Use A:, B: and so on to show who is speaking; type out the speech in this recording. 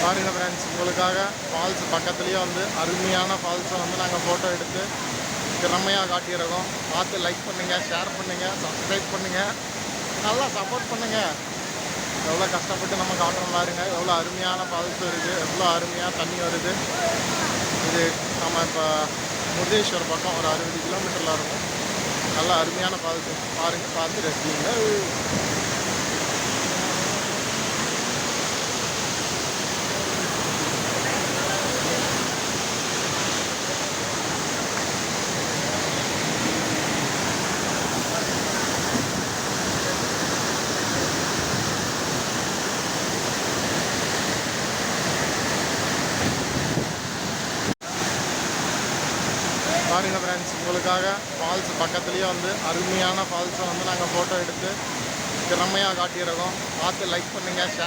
A: பாருங்க ஃப்ரெண்ட்ஸ், உங்களுக்காக ஃபால்ஸ் பக்கத்துலேயே வந்து அருமையான ஃபால்ஸை வந்து நாங்கள் ஃபோட்டோ எடுத்து திறமையாக காட்டியிருக்கோம். பார்த்து லைக் பண்ணுங்கள், ஷேர் பண்ணுங்கள், சப்ஸ்கிரைப் பண்ணுங்கள், நல்லா சப்போர்ட் பண்ணுங்கள். எவ்வளோ கஷ்டப்பட்டு நம்ம காட்டுறோம் பாருங்க, எவ்வளோ அருமையான ஃபால்ஸ் இருக்குது, எவ்வளோ அருமையாக தண்ணி வருது. இது நம்ம இப்போ முருதேஸ்வர் பக்கம் ஒரு 60 கிலோமீட்டரில் இருக்கும். நல்லா அருமையான ஃபால்ஸு பாருங்கள், பார்த்து ரசிங்க. பாருங்கள் ஃப்ரெண்ட்ஸ், உங்களுக்காக ஃபால்ஸ் பக்கத்துலேயே வந்து அருமையான ஃபால்ஸை வந்து நாங்கள் ஃபோட்டோ எடுத்து திறமையாக காட்டியிருக்கோம். பார்த்து லைக் பண்ணுங்கள், ஷேர்